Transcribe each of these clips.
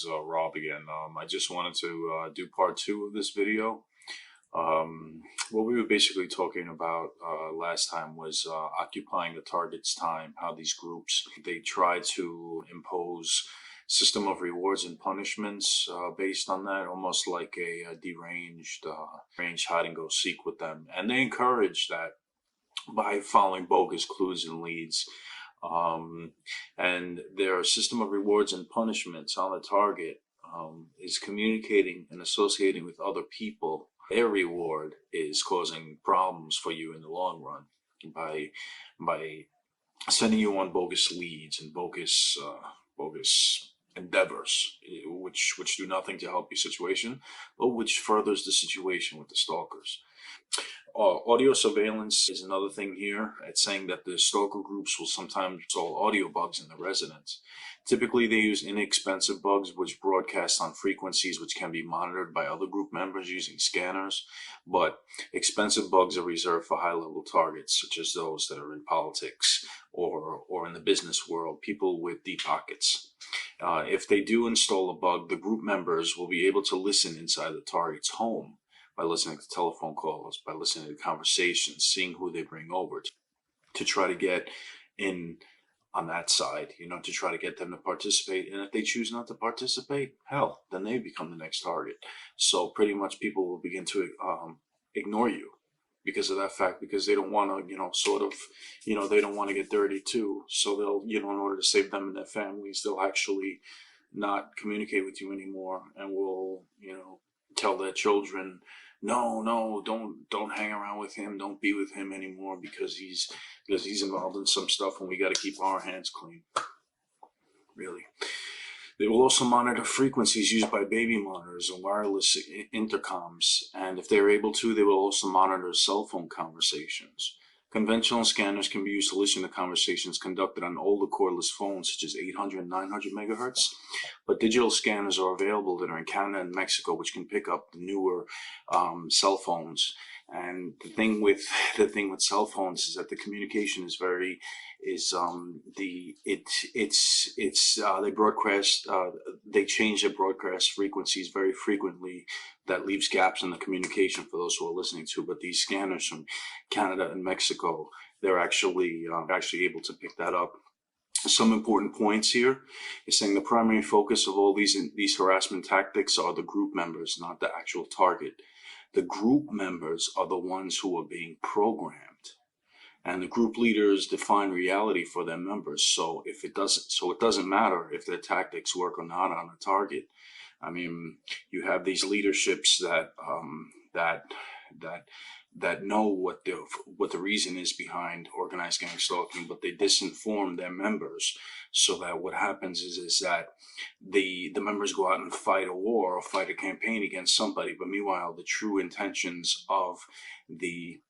Rob again. I just wanted to do part two of this video. What we were basically talking about last time was occupying the target's time, how these groups, they try to impose system of rewards and punishments based on that, almost like a deranged hide and go seek with them. And they encourage that by following bogus clues and leads. And their system of rewards and punishments on the target is communicating and associating with other people. Their reward is causing problems for you in the long run by sending you on bogus leads and bogus endeavors, which do nothing to help your situation, but which furthers the situation with the stalkers. Audio surveillance is another thing here. It's saying that the stalker groups will sometimes install audio bugs in the residence. Typically, they use inexpensive bugs which broadcast on frequencies which can be monitored by other group members using scanners, but expensive bugs are reserved for high-level targets, such as those that are in politics or in the business world, people with deep pockets. If they do install a bug, the group members will be able to listen inside the target's home by listening to telephone calls, by listening to conversations, seeing who they bring over to try to get in on that side, to try to get them to participate. And if they choose not to participate, hell, then they become the next target. So pretty much people will begin to ignore you because of that fact, because they don't want to, they don't want to get dirty too. So they'll, in order to save them and their families, they'll actually not communicate with you anymore and will, tell their children, no, don't hang around with him, don't be with him anymore because he's involved in some stuff and we got to keep our hands clean. Really. They will also monitor frequencies used by baby monitors and wireless intercoms, and if they're able to, they will also monitor cell phone conversations. Conventional scanners can be used to listen to conversations conducted on older cordless phones such as 800 and 900 megahertz, but digital scanners are available that are in Canada and Mexico, which can pick up the newer cell phones. And the thing with cell phones is that the communication is they change their broadcast frequencies very frequently. That leaves gaps in the communication for those who are listening to. But these scanners from Canada and Mexico, they're actually able to pick that up. Some important points here is saying the primary focus of all these harassment tactics are the group members, not the actual target. The group members are the ones who are being programmed, and the group leaders define reality for their members. So it doesn't matter if their tactics work or not on a target. I mean, you have these leaderships that know what the reason is behind organized gang stalking, but they disinform their members. So that what happens is that the members go out and fight a war or fight a campaign against somebody, but meanwhile the true intentions of the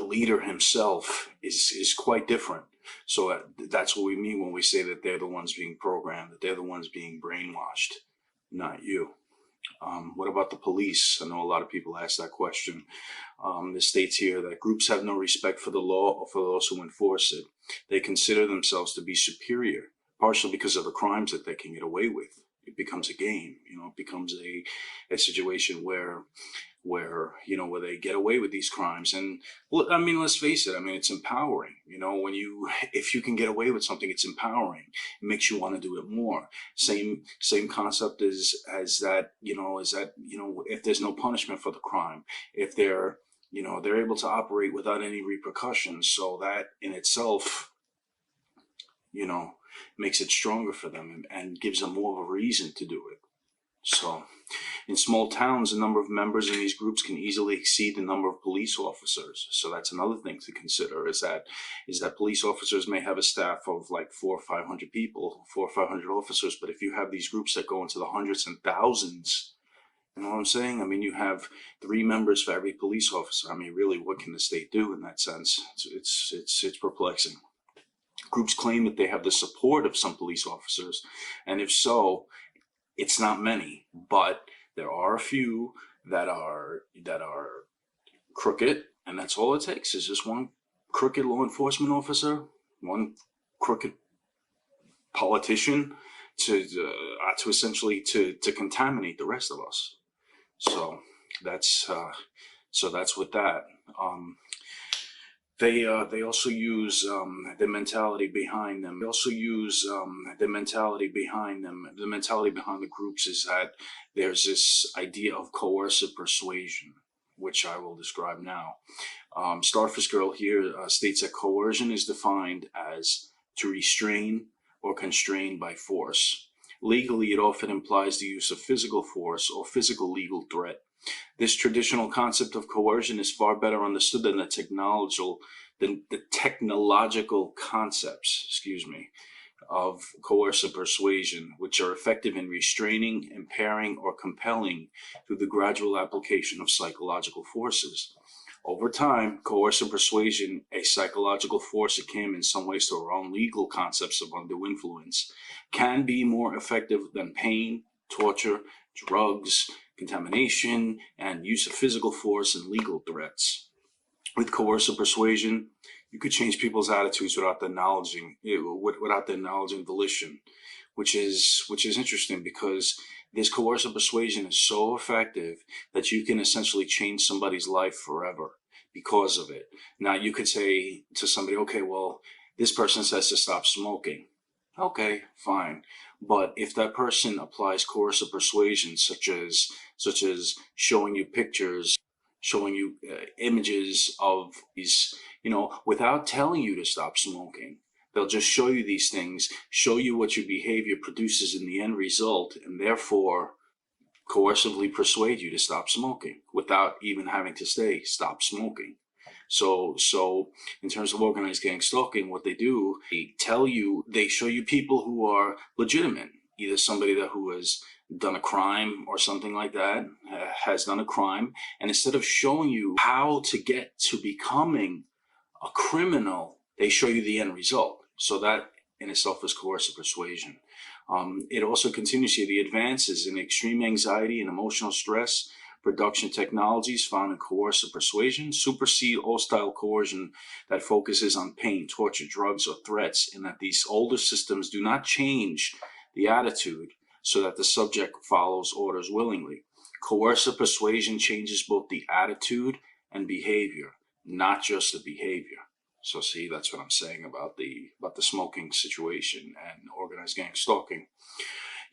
leader himself is quite different. So that's what we mean when we say that they're the ones being programmed, that they're the ones being brainwashed, not you. What about the police? I know a lot of people ask that question. This states here that groups have no respect for the law or for those who enforce it. They consider themselves to be superior, partially because of the crimes that they can get away with. It becomes a game, it becomes a situation where they get away with these crimes. And well, I mean, let's face it, it's empowering. If you can get away with something, it's empowering. It makes you want to do it more. Same concept as that, if there's no punishment for the crime, if they're able to operate without any repercussions. So that in itself, makes it stronger for them and gives them more of a reason to do it. So in small towns, the number of members in these groups can easily exceed the number of police officers. So that's another thing to consider, is that police officers may have a staff of like 400 or 500 people, 400 or 500 officers. But if you have these groups that go into the hundreds and thousands, you know what I'm saying? You have 3 members for every police officer. Really, what can the state do in that sense? It's perplexing. Groups claim that they have the support of some police officers, and if so, it's not many, but there are a few that are crooked, and that's all it takes is just one crooked law enforcement officer, one crooked politician to essentially to contaminate the rest of us. So that's with that. They also use the mentality behind them. They also use the mentality behind them. The mentality behind the groups is that there's this idea of coercive persuasion, which I will describe now. Starfish Girl here states that coercion is defined as to restrain or constrain by force. Legally, it often implies the use of physical force or physical legal threat. This traditional concept of coercion is far better understood than the technological concepts, of coercive persuasion, which are effective in restraining, impairing, or compelling through the gradual application of psychological forces. Over time, coercive persuasion, a psychological force akin in some ways to our own legal concepts of undue influence, can be more effective than pain, torture, drugs, contamination, and use of physical force and legal threats. With coercive persuasion, you could change people's attitudes without the acknowledging volition, which is interesting, because this coercive persuasion is so effective that you can essentially change somebody's life forever because of it. Now, you could say to somebody, okay, well, this person says to stop smoking. Okay, fine. But if that person applies coercive persuasion, such as showing you pictures, showing you images of these, without telling you to stop smoking, they'll just show you these things, show you what your behavior produces in the end result, and therefore coercively persuade you to stop smoking without even having to say stop smoking. So in terms of organized gang stalking, what they do, they show you people who are legitimate, either somebody who has done a crime or something like that, has done a crime, and instead of showing you how to get to becoming a criminal, they show you the end result. So that in itself is coercive persuasion. It also continues here, the advances in extreme anxiety and emotional stress production technologies found in coercive persuasion supersede old-style coercion that focuses on pain, torture, drugs, or threats, in that these older systems do not change the attitude so that the subject follows orders willingly. Coercive persuasion changes both the attitude and behavior, not just the behavior. So see, that's what I'm saying about the smoking situation and organized gang stalking.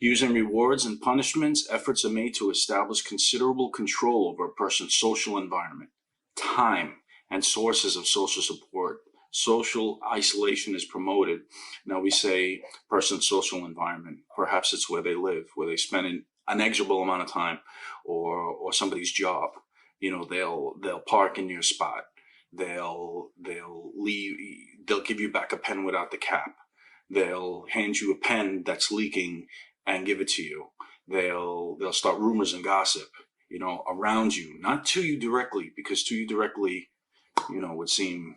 Using rewards and punishments, efforts are made to establish considerable control over a person's social environment, time, and sources of social support. Social isolation is promoted. Now we say person's social environment. Perhaps it's where they live, where they spend an inexorable amount of time, or somebody's job. They'll park in your spot. They'll give you back a pen without the cap. They'll hand you a pen that's leaking and give it to you. They'll start rumors and gossip, around you, not to you directly, because to you directly, would seem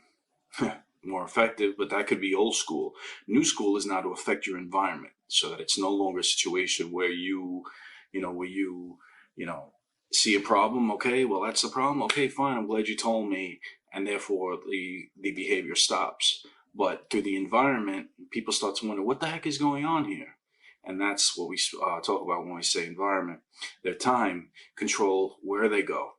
more effective, but that could be old school. New school is now to affect your environment, so that it's no longer a situation where you see a problem. Okay, well, that's the problem. Okay, fine. I'm glad you told me. And therefore the behavior stops. But through the environment, people start to wonder, what the heck is going on here? And that's what we talk about when we say environment. Their time, control where they go,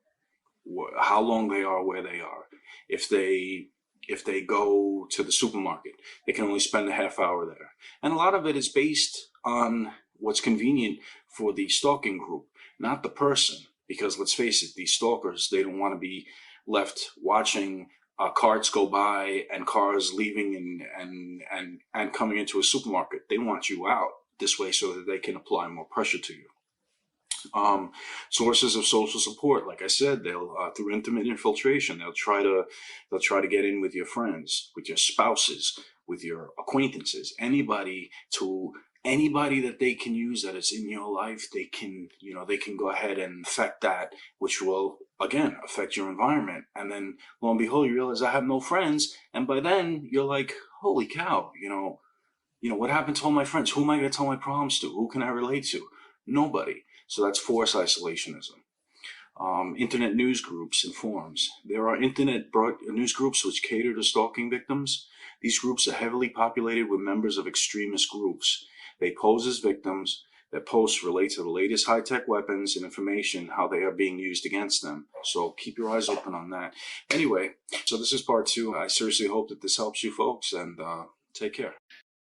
how long they are where they are. If they go to the supermarket, they can only spend a half hour there. And a lot of it is based on what's convenient for the stalking group, not the person. Because let's face it, these stalkers, they don't want to be left watching carts go by and cars leaving and coming into a supermarket. They want you out this way so that they can apply more pressure to you. Sources of social support, like I said, they'll through intimate infiltration, they'll try to get in with your friends, with your spouses, with your acquaintances, anybody that they can use that is in your life. They can go ahead and affect that, which will again affect your environment. And then lo and behold, you realize I have no friends, and by then you're like, holy cow, what happened to all my friends? Who am I going to tell my problems to? Who can I relate to? Nobody. So that's forced isolationism. Internet news groups and forums. There are internet news groups which cater to stalking victims. These groups are heavily populated with members of extremist groups. They pose as victims. Their posts relate to the latest high-tech weapons and information, how they are being used against them. So keep your eyes open on that. Anyway, so this is part 2. I seriously hope that this helps you folks, and take care.